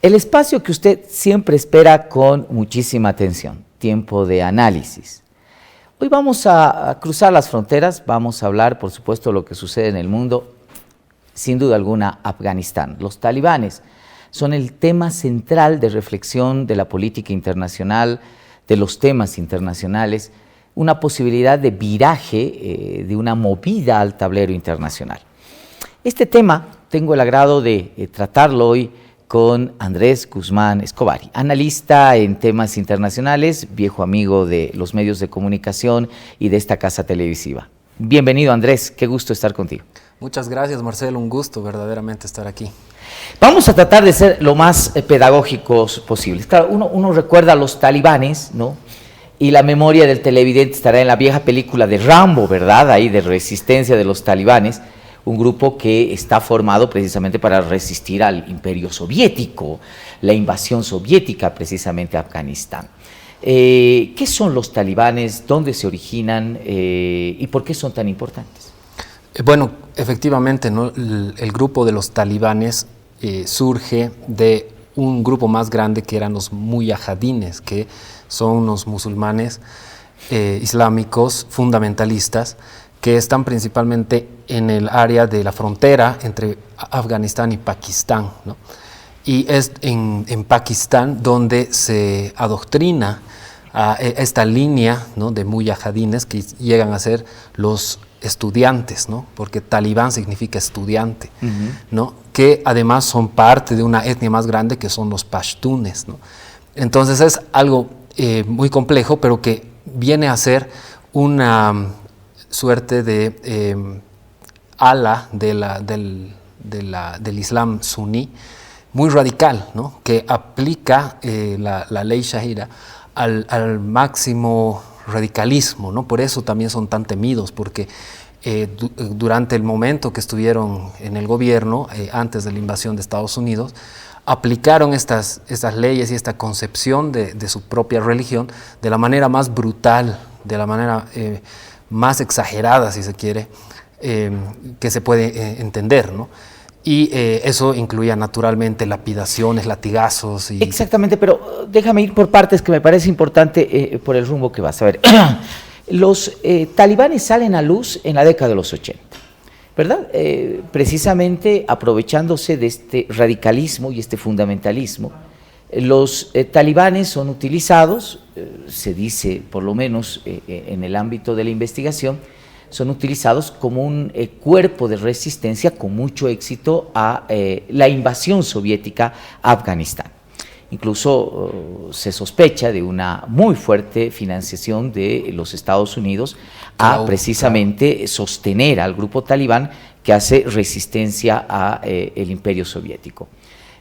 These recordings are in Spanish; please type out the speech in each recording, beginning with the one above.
El espacio que usted siempre espera con muchísima atención, tiempo de análisis. Hoy vamos a cruzar las fronteras, vamos a hablar, por supuesto, de lo que sucede en el mundo, sin duda alguna, Afganistán. Los talibanes son el tema central de reflexión de la política internacional, de los temas internacionales, una posibilidad de viraje, de una movida al tablero internacional. Este tema tengo el agrado de tratarlo hoy con Andrés Guzmán Escovari, analista en temas internacionales, viejo amigo de los medios de comunicación y de esta casa televisiva. Bienvenido, Andrés, qué gusto estar contigo. Muchas gracias, Marcelo, un gusto verdaderamente estar aquí. Vamos a tratar de ser lo más pedagógicos posibles. Claro, uno recuerda a los talibanes, ¿no? Y la memoria del televidente estará en la vieja película de Rambo, ¿verdad? Ahí de resistencia de los talibanes, un grupo que está formado precisamente para resistir al imperio soviético, la invasión soviética precisamente a Afganistán. ¿Qué son los talibanes? ¿Dónde se originan? ¿Y por qué son tan importantes? Bueno, efectivamente, ¿no? El grupo de los talibanes surge de un grupo más grande que eran los mujahidines, que son unos musulmanes islámicos fundamentalistas que están principalmente en el área de la frontera entre Afganistán y Pakistán, ¿no? Y es en Pakistán donde se adoctrina a esta línea, ¿no?, de mujahidines que llegan a ser los estudiantes, ¿no?, porque talibán significa estudiante, ¿no?, que además son parte de una etnia más grande que son los pashtunes, ¿no? Entonces es algo muy complejo, pero que viene a ser una suerte de ala del Islam suní muy radical, ¿no?, que aplica la ley Sharia al máximo radicalismo, ¿no? Por eso también son tan temidos, porque durante el momento que estuvieron en el gobierno, antes de la invasión de Estados Unidos, aplicaron estas leyes y esta concepción de su propia religión de la manera más brutal, de la manera más exagerada, si se quiere, que se puede entender, ¿no? Y eso incluía naturalmente lapidaciones, latigazos. Exactamente, pero déjame ir por partes, que me parece importante por el rumbo que vas a ver. Los talibanes salen a luz en la década de los 80, ¿verdad? Precisamente aprovechándose de este radicalismo y este fundamentalismo, los talibanes son utilizados, se dice por lo menos en el ámbito de la investigación, son utilizados como un cuerpo de resistencia con mucho éxito a la invasión soviética a Afganistán. Incluso se sospecha de una muy fuerte financiación de los Estados Unidos a precisamente sostener al grupo talibán que hace resistencia a el imperio soviético.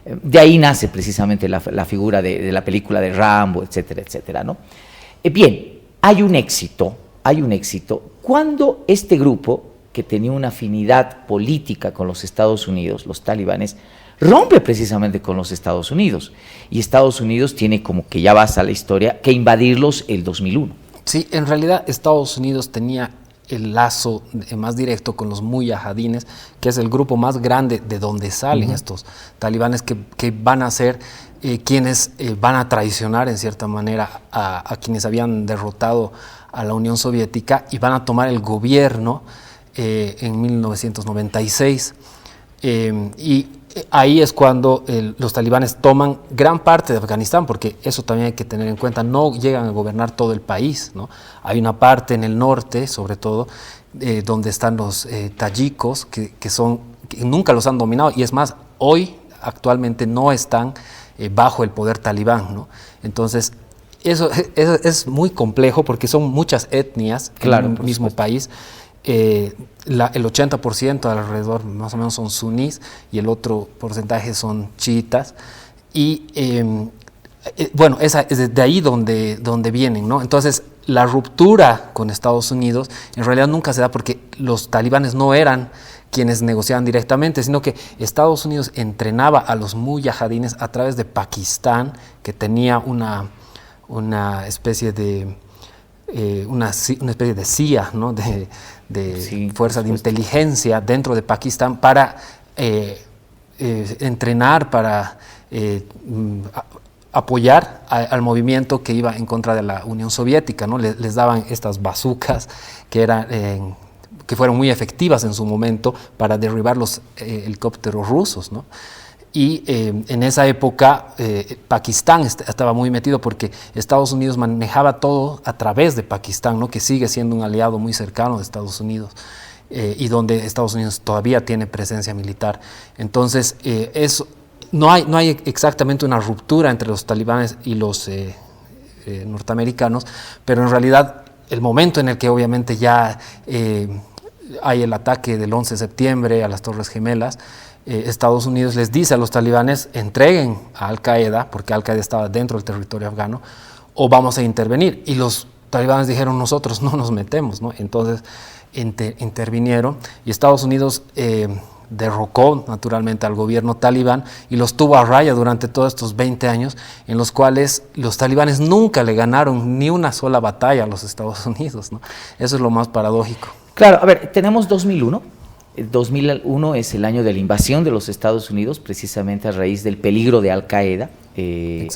De ahí nace precisamente la figura de la película de Rambo, etcétera, etcétera, ¿no? Bien, hay un éxito. Cuando este grupo, que tenía una afinidad política con los Estados Unidos, los talibanes, rompe precisamente con los Estados Unidos, y Estados Unidos tiene, como que ya basta la historia, que invadirlos el 2001. Sí, en realidad Estados Unidos tenía el lazo más directo con los mujahidines, que es el grupo más grande de donde salen estos talibanes que van a ser quienes van a traicionar en cierta manera a quienes habían derrotado a la Unión Soviética y van a tomar el gobierno en 1996. Y ahí es cuando los talibanes toman gran parte de Afganistán, porque eso también hay que tener en cuenta, no llegan a gobernar todo el país, ¿no? Hay una parte en el norte, sobre todo, donde están los tayikos, que nunca los han dominado, y es más, hoy actualmente no están bajo el poder talibán, ¿no? Entonces, eso es muy complejo porque son muchas etnias en un mismo país. El 80% alrededor más o menos son sunís y el otro porcentaje son chiitas. Y bueno, es de ahí donde vienen, ¿no? Entonces, la ruptura con Estados Unidos en realidad nunca se da porque los talibanes no eran quienes negociaban directamente, sino que Estados Unidos entrenaba a los mujahidines a través de Pakistán, que tenía una especie de CIA, ¿no?, de fuerza de inteligencia dentro de Pakistán para entrenar, para apoyar al movimiento que iba en contra de la Unión Soviética, ¿no? Les daban estas bazucas que fueron muy efectivas en su momento para derribar los helicópteros rusos, ¿no? Y en esa época Pakistán estaba muy metido porque Estados Unidos manejaba todo a través de Pakistán, ¿no? Que sigue siendo un aliado muy cercano de Estados Unidos y donde Estados Unidos todavía tiene presencia militar. Entonces, no hay exactamente una ruptura entre los talibanes y los norteamericanos, pero en realidad el momento en el que obviamente ya hay el ataque del 11 de septiembre a las Torres Gemelas, Estados Unidos les dice a los talibanes: entreguen a Al-Qaeda, porque Al-Qaeda estaba dentro del territorio afgano, o vamos a intervenir. Y los talibanes dijeron: nosotros no nos metemos, ¿no? Entonces intervinieron y Estados Unidos derrocó naturalmente al gobierno talibán y los tuvo a raya durante todos estos 20 años, en los cuales los talibanes nunca le ganaron ni una sola batalla a los Estados Unidos, ¿no? Eso es lo más paradójico. Claro, a ver, tenemos 2001. El 2001 es el año de la invasión de los Estados Unidos, precisamente a raíz del peligro de Al-Qaeda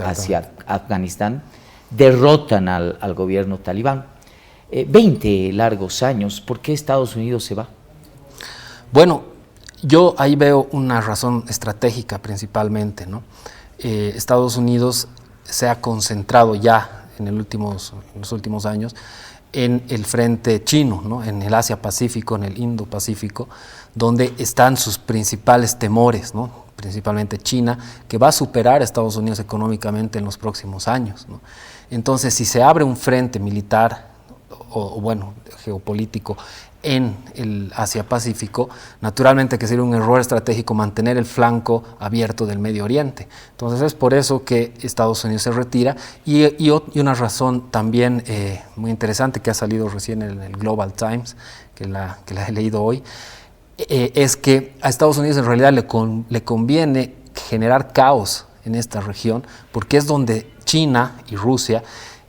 hacia Afganistán. Derrotan al gobierno talibán. 20 largos años. ¿Por qué Estados Unidos se va? Bueno, yo ahí veo una razón estratégica principalmente, ¿no? Estados Unidos se ha concentrado ya en los últimos años en el frente chino, ¿no? En el Asia-Pacífico, en el Indo-Pacífico, donde están sus principales temores, ¿no? Principalmente China, que va a superar a Estados Unidos económicamente en los próximos años, ¿no? Entonces, si se abre un frente militar o bueno, geopolítico en el Asia-Pacífico, naturalmente que sería un error estratégico mantener el flanco abierto del Medio Oriente. Entonces es por eso que Estados Unidos se retira y una razón también muy interesante que ha salido recién en el Global Times, que la he leído hoy, es que a Estados Unidos en realidad le conviene generar caos en esta región porque es donde China y Rusia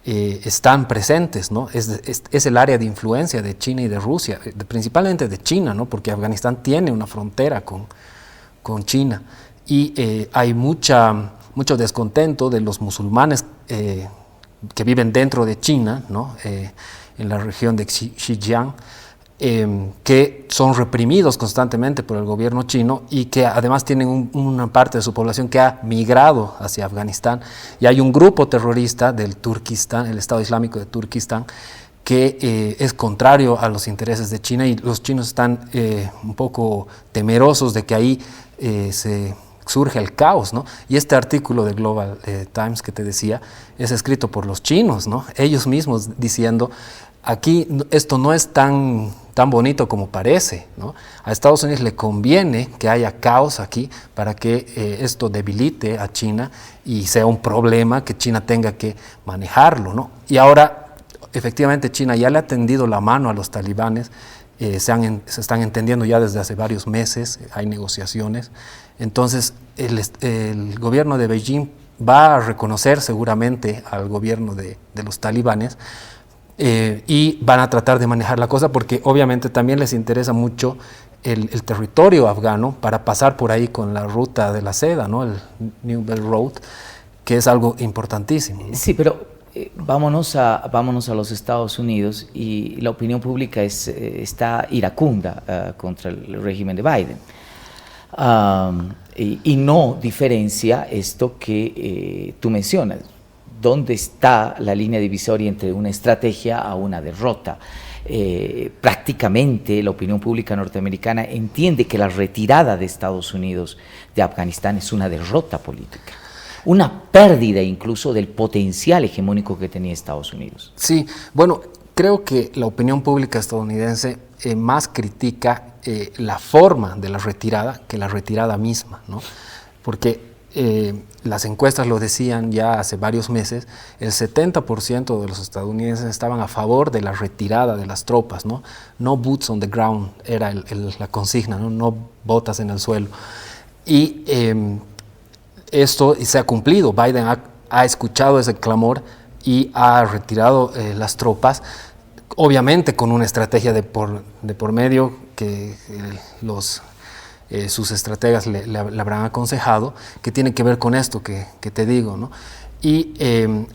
están presentes, ¿no? Es el área de influencia de China y de Rusia, principalmente de China, ¿no? Porque Afganistán tiene una frontera con China y hay mucho descontento de los musulmanes que viven dentro de China, ¿no? En la región de Xinjiang, que son reprimidos constantemente por el gobierno chino y que además tienen una parte de su población que ha migrado hacia Afganistán, y hay un grupo terrorista del Turquistán, el Estado Islámico de Turquistán, que es contrario a los intereses de China, y los chinos están un poco temerosos de que ahí se surge el caos, ¿no? Y este artículo de Global Times que te decía es escrito por los chinos, ¿no? Ellos mismos diciendo: aquí esto no es tan bonito como parece, ¿no? A Estados Unidos le conviene que haya caos aquí para que esto debilite a China y sea un problema que China tenga que manejarlo, ¿no? Y ahora, efectivamente, China ya le ha tendido la mano a los talibanes, se están entendiendo ya desde hace varios meses, hay negociaciones. Entonces, el gobierno de Beijing va a reconocer seguramente al gobierno de los talibanes, y van a tratar de manejar la cosa porque obviamente también les interesa mucho el territorio afgano para pasar por ahí con la ruta de la seda, ¿no? El New Belt Road, que es algo importantísimo, ¿no? Sí, pero vámonos a los Estados Unidos, y la opinión pública está iracunda contra el régimen de Biden. Y no diferencia esto que tú mencionas. ¿Dónde está la línea divisoria entre una estrategia a una derrota? Prácticamente la opinión pública norteamericana entiende que la retirada de Estados Unidos de Afganistán es una derrota política, una pérdida incluso del potencial hegemónico que tenía Estados Unidos. Sí, bueno, creo que la opinión pública estadounidense más critica la forma de la retirada que la retirada misma, ¿no? Porque las encuestas lo decían ya hace varios meses, el 70% de los estadounidenses estaban a favor de la retirada de las tropas, ¿no? No boots on the ground era la consigna, no botas en el suelo. Y esto se ha cumplido. Biden ha escuchado ese clamor y ha retirado las tropas, obviamente con una estrategia de por medio que los sus estrategas le habrán aconsejado, que tiene que ver con esto que te digo, ¿no? Y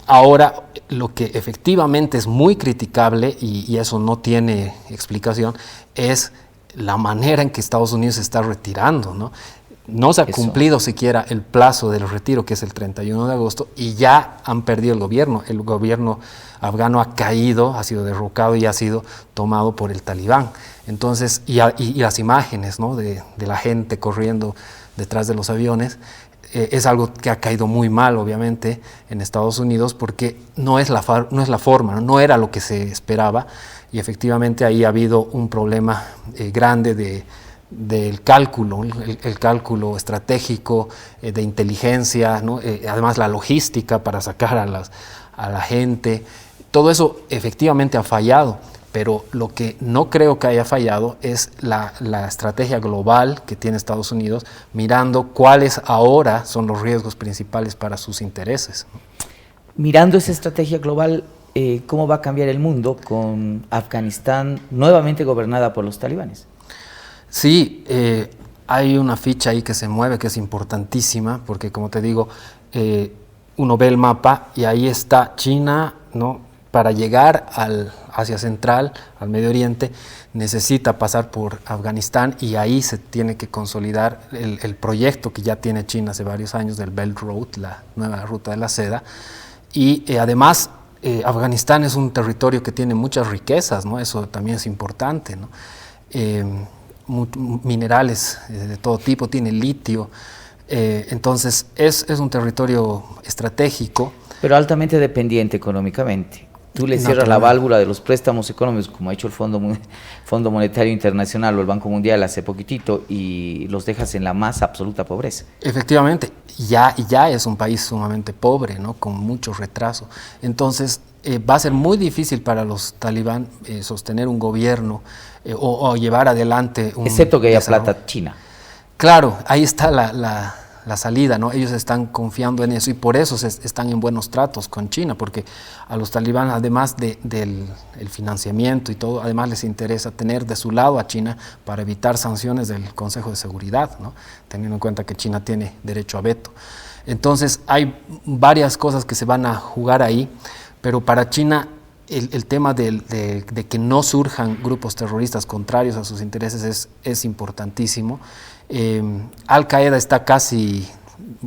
ahora lo que efectivamente es muy criticable, y eso no tiene explicación, es la manera en que Estados Unidos se está retirando, ¿no? No se ha cumplido siquiera el plazo del retiro, que es el 31 de agosto, y ya han perdido el gobierno. El gobierno afgano ha caído, ha sido derrocado y ha sido tomado por el talibán. Entonces, y las imágenes, ¿no?, de la gente corriendo detrás de los aviones, es algo que ha caído muy mal, obviamente, en Estados Unidos, porque no es la forma, no era lo que se esperaba, y efectivamente ahí ha habido un problema grande del cálculo, el cálculo estratégico, de inteligencia, ¿no? Además la logística para sacar a la gente. Todo eso efectivamente ha fallado, pero lo que no creo que haya fallado es la estrategia global que tiene Estados Unidos, mirando cuáles ahora son los riesgos principales para sus intereses. Mirando esa estrategia global, ¿cómo va a cambiar el mundo con Afganistán nuevamente gobernada por los talibanes? Sí, hay una ficha ahí que se mueve, que es importantísima, porque como te digo, uno ve el mapa y ahí está China, ¿no? Para llegar al Asia Central, al Medio Oriente, necesita pasar por Afganistán, y ahí se tiene que consolidar el proyecto que ya tiene China hace varios años del Belt Road, la nueva ruta de la seda. Y además, Afganistán es un territorio que tiene muchas riquezas, ¿no? Eso también es importante, ¿no? Minerales de todo tipo, tiene litio, entonces es un territorio estratégico. Pero altamente dependiente económicamente. Tú le cierras la válvula de los préstamos económicos, como ha hecho el Fondo Monetario Internacional o el Banco Mundial hace poquitito, y los dejas en la más absoluta pobreza. Efectivamente, ya es un país sumamente pobre, ¿no?, con mucho retraso. Entonces va a ser muy difícil para los talibán sostener un gobierno o llevar adelante un excepto que haya desarrollo. plata china. Claro, ahí está la salida, ¿no? Ellos están confiando en eso, y por eso están en buenos tratos con China, porque a los talibán, además del financiamiento y todo, además les interesa tener de su lado a China para evitar sanciones del Consejo de Seguridad, ¿no?, teniendo en cuenta que China tiene derecho a veto. Entonces hay varias cosas que se van a jugar ahí, pero para China el tema de que no surjan grupos terroristas contrarios a sus intereses es importantísimo. Al-Qaeda está casi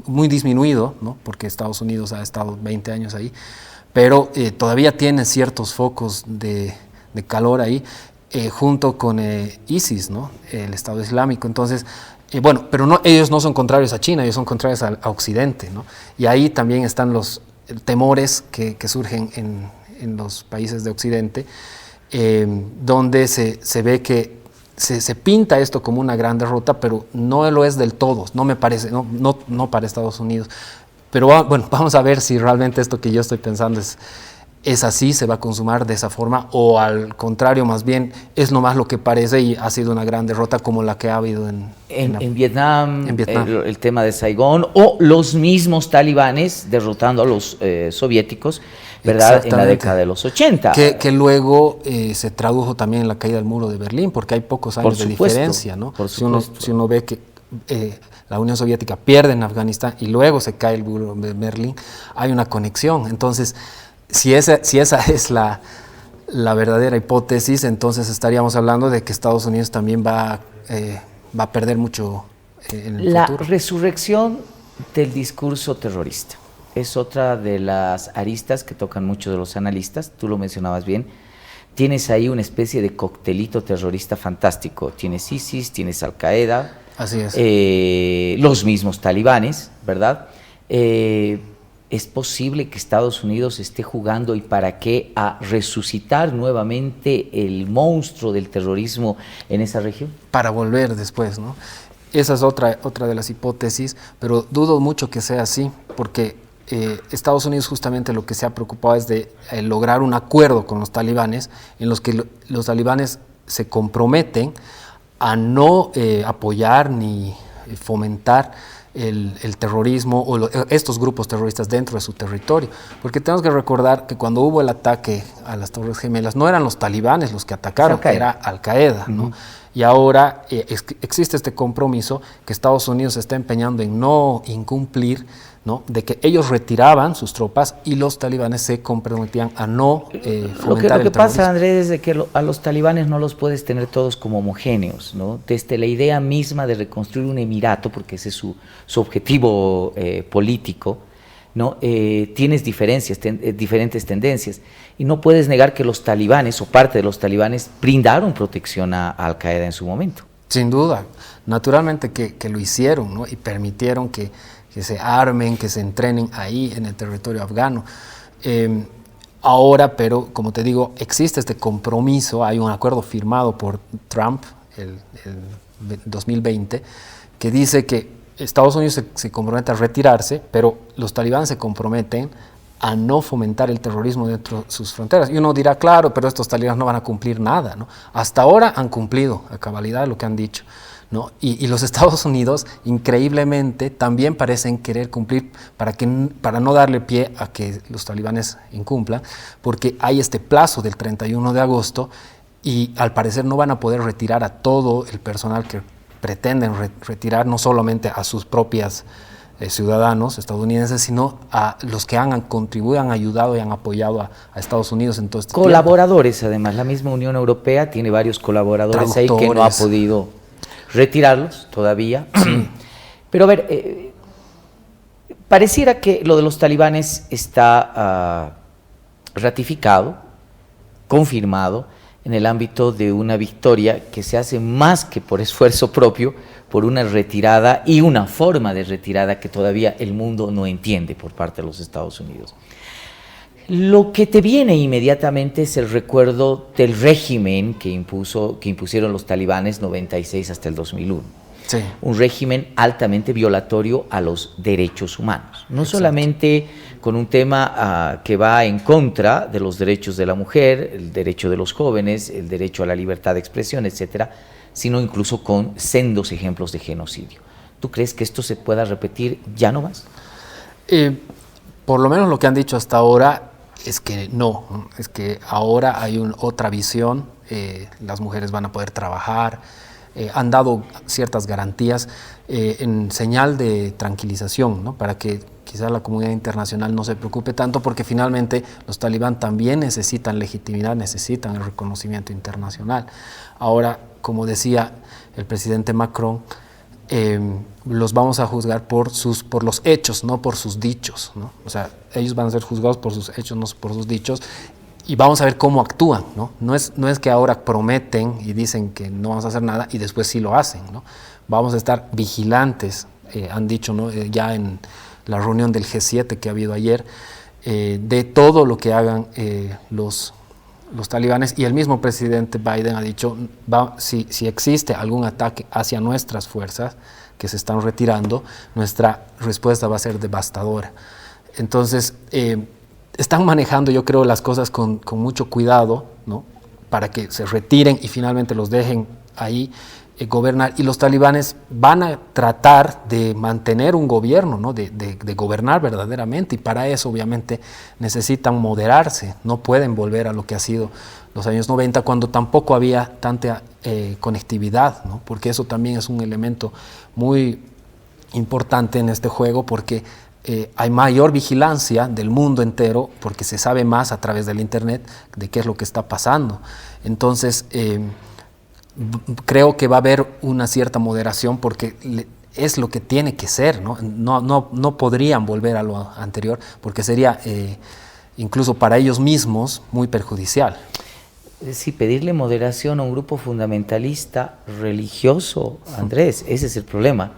muy disminuido, ¿no?, porque Estados Unidos ha estado 20 años ahí, pero todavía tiene ciertos focos de calor ahí, junto con ISIS, ¿no?, el Estado Islámico. Entonces, bueno, pero ellos no son contrarios a China, ellos son contrarios a Occidente, ¿no? Y ahí también están los temores que surgen en los países de Occidente, donde se ve que se pinta esto como una gran derrota, pero no lo es del todo, no me parece, no para Estados Unidos. Pero bueno, vamos a ver si realmente esto que yo estoy pensando es así, se va a consumar de esa forma, o al contrario, más bien es nomás lo que parece y ha sido una gran derrota como la que ha habido en Vietnam, el tema de Saigón, o los mismos talibanes derrotando a los soviéticos, ¿verdad?, en la década de los 80. Que luego se tradujo también en la caída del muro de Berlín, porque hay pocos años de diferencia, ¿no? Si uno ve que la Unión Soviética pierde en Afganistán y luego se cae el muro de Berlín, hay una conexión. Entonces, si esa es la verdadera hipótesis, entonces estaríamos hablando de que Estados Unidos también va a perder mucho en el futuro. La resurrección del discurso terrorista es otra de las aristas que tocan muchos de los analistas. Tú lo mencionabas bien. Tienes ahí una especie de coctelito terrorista fantástico. Tienes ISIS, tienes Al-Qaeda, así es, los mismos talibanes, ¿verdad? ¿Es posible que Estados Unidos esté jugando, y para qué, a resucitar nuevamente el monstruo del terrorismo en esa región? Para volver después, ¿no? Esa es otra de las hipótesis, pero dudo mucho que sea así, porque Estados Unidos justamente lo que se ha preocupado es de lograr un acuerdo con los talibanes, en los que los talibanes se comprometen a no apoyar ni fomentar el terrorismo o estos grupos terroristas dentro de su territorio. Porque tenemos que recordar que cuando hubo el ataque a las Torres Gemelas, no eran los talibanes los que atacaron, era Al-Qaeda, ¿no? Y ahora existe este compromiso que Estados Unidos se está empeñando en no incumplir, ¿no? De que ellos retiraban sus tropas y los talibanes se comprometían a no fomentar lo que pasa, Andrés, es de que a los talibanes no los puedes tener todos como homogéneos, ¿no? Desde la idea misma de reconstruir un emirato, porque ese es su objetivo político, ¿no? Tienes diferentes tendencias, y no puedes negar que los talibanes o parte de los talibanes brindaron protección a Al-Qaeda en su momento. Sin duda, naturalmente que lo hicieron, ¿no? Y permitieron que se armen, que se entrenen ahí en el territorio afgano. Ahora, pero como te digo, existe este compromiso, hay un acuerdo firmado por Trump el 2020 que dice que Estados Unidos se compromete a retirarse, pero los talibanes se comprometen a no fomentar el terrorismo dentro de sus fronteras. Y uno dirá, claro, pero estos talibanes no van a cumplir nada, ¿no? Hasta ahora han cumplido a cabalidad lo que han dicho, ¿no? Y los Estados Unidos, increíblemente, también parecen querer cumplir para no darle pie a que los talibanes incumplan, porque hay este plazo del 31 de agosto y al parecer no van a poder retirar a todo el personal que pretenden retirar, no solamente a sus propios ciudadanos estadounidenses, sino a los que han contribuido, han ayudado y han apoyado a Estados Unidos en todo este colaboradores, tiempo. Además, la misma Unión Europea tiene varios colaboradores ahí que no ha podido retirarlos todavía. Pero a ver, pareciera que lo de los talibanes está ratificado, confirmado, en el ámbito de una victoria que se hace más que por esfuerzo propio, por una retirada y una forma de retirada que todavía el mundo no entiende por parte de los Estados Unidos. Lo que te viene inmediatamente es el recuerdo del régimen que impusieron los talibanes 96 hasta el 2001. Sí. Un régimen altamente violatorio a los derechos humanos. No Exacto. Solamente con un tema que va en contra de los derechos de la mujer, el derecho de los jóvenes, el derecho a la libertad de expresión, etcétera, sino incluso con sendos ejemplos de genocidio. ¿Tú crees que esto se pueda repetir ya no más? Por lo menos lo que han dicho hasta ahora es que no, es que ahora hay otra visión, las mujeres van a poder trabajar, han dado ciertas garantías en señal de tranquilización, ¿no? Para que quizás la comunidad internacional no se preocupe tanto, porque finalmente los talibán también necesitan legitimidad, necesitan el reconocimiento internacional. Ahora, como decía el presidente Macron, los vamos a juzgar por los hechos, no por sus dichos, ¿no? O sea, ellos van a ser juzgados por sus hechos, no por sus dichos, y vamos a ver cómo actúan, ¿no? No es que ahora prometen y dicen que no vamos a hacer nada y después sí lo hacen, ¿no? Vamos a estar vigilantes, han dicho, ¿no? Ya en la reunión del G7 que ha habido ayer, de todo lo que hagan los talibanes, y el mismo presidente Biden ha dicho, si existe algún ataque hacia nuestras fuerzas que se están retirando, nuestra respuesta va a ser devastadora. Entonces, están manejando, yo creo, las cosas con mucho cuidado, ¿no? Para que se retiren y finalmente los dejen ahí gobernar, y los talibanes van a tratar de mantener un gobierno, ¿no? de gobernar verdaderamente, y para eso obviamente necesitan moderarse, no pueden volver a lo que ha sido los años 90, cuando tampoco había tanta conectividad, ¿no? Porque eso también es un elemento muy importante en este juego, porque hay mayor vigilancia del mundo entero, porque se sabe más a través del internet de qué es lo que está pasando. Entonces, creo que va a haber una cierta moderación, porque es lo que tiene que ser, ¿no? No podrían volver a lo anterior, porque sería incluso para ellos mismos muy perjudicial. Sí, pedirle moderación a un grupo fundamentalista religioso, Andrés, ese es el problema.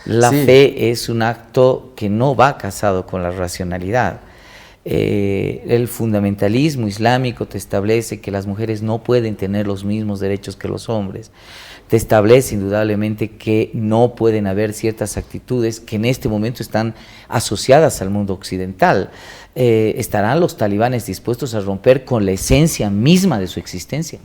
La fe es un acto que no va casado con la racionalidad. El fundamentalismo islámico te establece que las mujeres no pueden tener los mismos derechos que los hombres. Te establece indudablemente que no pueden haber ciertas actitudes que en este momento están asociadas al mundo occidental. ¿Estarán los talibanes dispuestos a romper con la esencia misma de su existencia?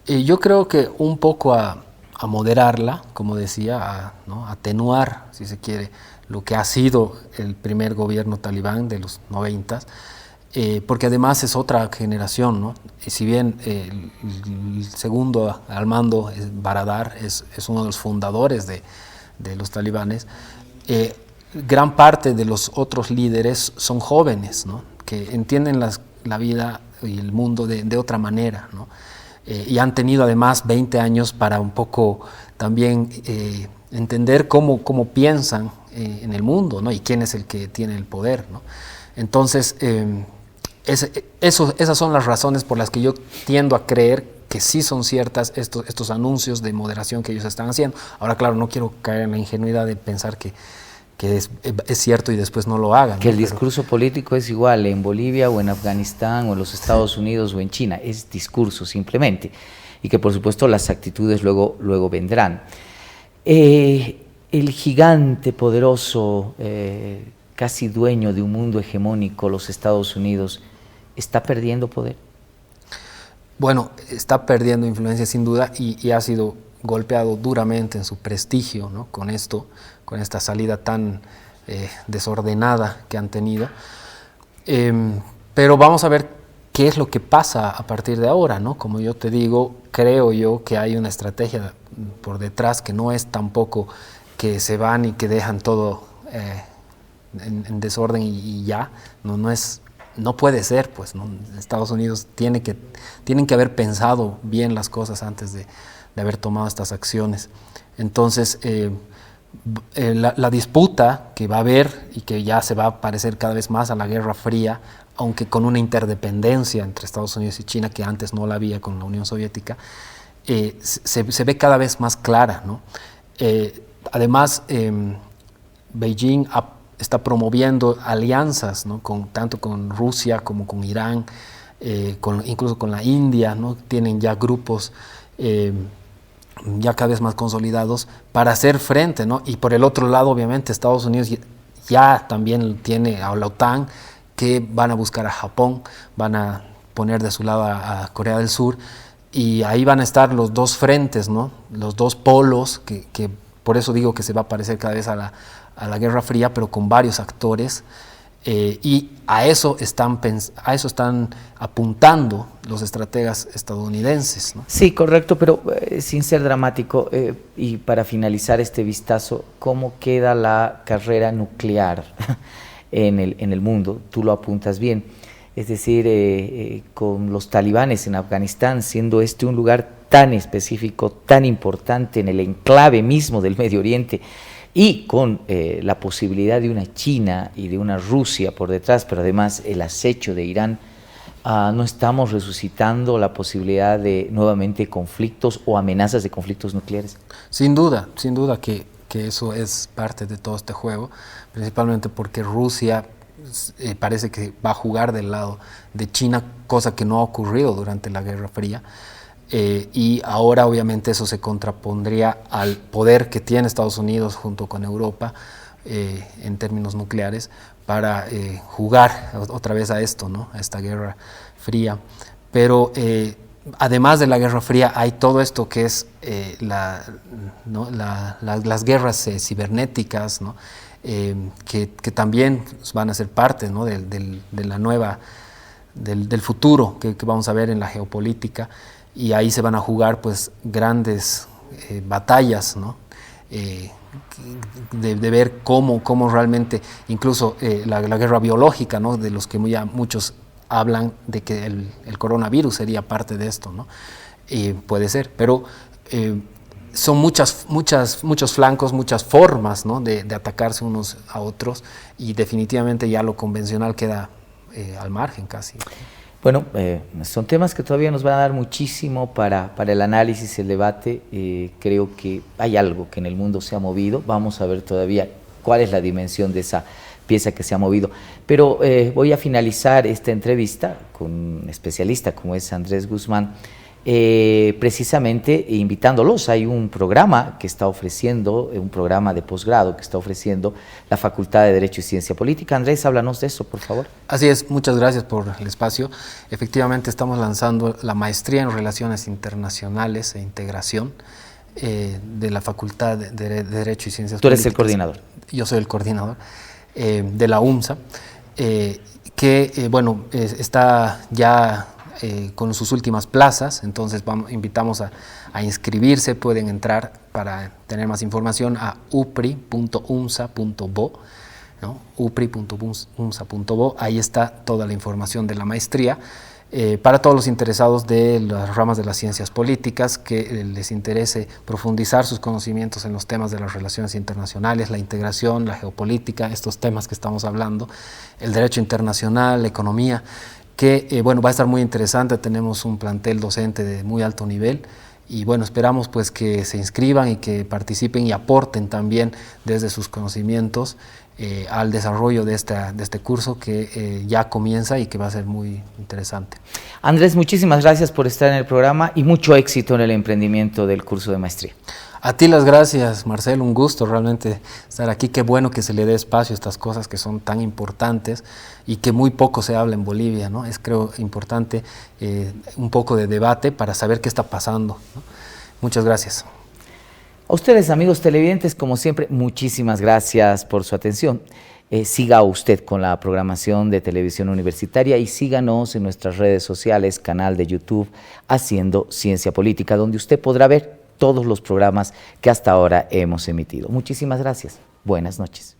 Yo creo que un poco ha a moderarla, como decía, ¿no?, atenuar, si se quiere, lo que ha sido el primer gobierno talibán de los 90, porque además es otra generación, ¿no? Y si bien el segundo al mando, Baradar, es uno de los fundadores de los talibanes, gran parte de los otros líderes son jóvenes, ¿no?, que entienden la vida y el mundo de otra manera, ¿no? Y han tenido además 20 años para un poco también entender cómo piensan en el mundo, ¿no?, y quién es el que tiene el poder, ¿no? Entonces, esas son las razones por las que yo tiendo a creer que sí son ciertas estos anuncios de moderación que ellos están haciendo. Ahora, claro, no quiero caer en la ingenuidad de pensar que es cierto y después no lo hagan. Que el discurso político es igual en Bolivia o en Afganistán o en los Estados Unidos o en China, es discurso simplemente, y que por supuesto las actitudes luego vendrán. El gigante poderoso, casi dueño de un mundo hegemónico, los Estados Unidos, ¿está perdiendo poder? Bueno, está perdiendo influencia sin duda y ha sido golpeado duramente en su prestigio, ¿no?, con esta salida tan desordenada que han tenido. Pero vamos a ver qué es lo que pasa a partir de ahora, ¿no? Como yo te digo, creo yo que hay una estrategia por detrás que no es tampoco que se van y que dejan todo en desorden y ya, no puede ser, pues, ¿no? Estados Unidos tienen que haber pensado bien las cosas antes de haber tomado estas acciones. Entonces, la disputa que va a haber y que ya se va a parecer cada vez más a la Guerra Fría, aunque con una interdependencia entre Estados Unidos y China que antes no la había con la Unión Soviética, se ve cada vez más clara, ¿no? Además, Beijing está promoviendo alianzas, ¿no?, tanto con Rusia como con Irán, incluso con la India, ¿no? Tienen ya grupos ya cada vez más consolidados para hacer frente, ¿no? Y por el otro lado, obviamente, Estados Unidos ya también tiene a la OTAN, que van a buscar a Japón, van a poner de su lado a Corea del Sur, y ahí van a estar los dos frentes, ¿no?, los dos polos, que por eso digo que se va a parecer cada vez a la Guerra Fría, pero con varios actores, y a eso están apuntando los estrategas estadounidenses, ¿no? Sí, correcto, pero sin ser dramático, y para finalizar este vistazo, ¿cómo queda la carrera nuclear en el mundo? Tú lo apuntas bien, es decir, con los talibanes en Afganistán, siendo este un lugar tan específico, tan importante en el enclave mismo del Medio Oriente, y con la posibilidad de una China y de una Rusia por detrás, pero además el acecho de Irán, ¿no estamos resucitando la posibilidad de nuevamente conflictos o amenazas de conflictos nucleares? Sin duda que eso es parte de todo este juego, principalmente porque Rusia parece que va a jugar del lado de China, cosa que no ha ocurrido durante la Guerra Fría. Y ahora obviamente eso se contrapondría al poder que tiene Estados Unidos junto con Europa en términos nucleares para jugar otra vez a esto, ¿no?, a esta Guerra Fría. Pero además de la Guerra Fría hay todo esto que es las guerras cibernéticas, ¿no?, que también van a ser parte, ¿no?, de la nueva, del futuro que vamos a ver en la geopolítica. Y ahí se van a jugar pues grandes batallas, ¿no?, de ver cómo realmente, incluso la guerra biológica, ¿no?, de los que ya muchos hablan de que el coronavirus sería parte de esto, ¿no? Puede ser, pero son muchos flancos, muchas formas, ¿no?, de atacarse unos a otros, y definitivamente ya lo convencional queda al margen casi. Bueno, son temas que todavía nos van a dar muchísimo para el análisis, el debate. Creo que hay algo que en el mundo se ha movido. Vamos a ver todavía cuál es la dimensión de esa pieza que se ha movido. Pero voy a finalizar esta entrevista con un especialista como es Andrés Guzmán, precisamente invitándolos. Hay un programa que está ofreciendo, un programa de posgrado que está ofreciendo la Facultad de Derecho y Ciencia Política. Andrés, háblanos de eso, por favor. Así es, muchas gracias por el espacio. Efectivamente estamos lanzando la maestría en Relaciones Internacionales e Integración, de la Facultad de Derecho y Ciencias Políticas. Tú eres el coordinador. Yo soy el coordinador de la UMSA, que bueno, está ya con sus últimas plazas, entonces invitamos a inscribirse. Pueden entrar para tener más información a upri.umsa.bo, ¿no? upri.umsa.bo. Ahí está toda la información de la maestría. Para todos los interesados de las ramas de las ciencias políticas, que les interese profundizar sus conocimientos en los temas de las relaciones internacionales, la integración, la geopolítica, estos temas que estamos hablando, el derecho internacional, la economía, que bueno, va a estar muy interesante. Tenemos un plantel docente de muy alto nivel y bueno, esperamos pues que se inscriban y que participen y aporten también desde sus conocimientos al desarrollo de este curso que ya comienza y que va a ser muy interesante. Andrés, muchísimas gracias por estar en el programa y mucho éxito en el emprendimiento del curso de maestría. A ti las gracias, Marcelo, un gusto realmente estar aquí. Qué bueno que se le dé espacio a estas cosas que son tan importantes y que muy poco se habla en Bolivia, ¿no? Es, creo, importante un poco de debate para saber qué está pasando, ¿no? Muchas gracias. A ustedes, amigos televidentes, como siempre, muchísimas gracias por su atención. Siga usted con la programación de Televisión Universitaria y síganos en nuestras redes sociales, canal de YouTube Haciendo Ciencia Política, donde usted podrá ver todos los programas que hasta ahora hemos emitido. Muchísimas gracias. Buenas noches.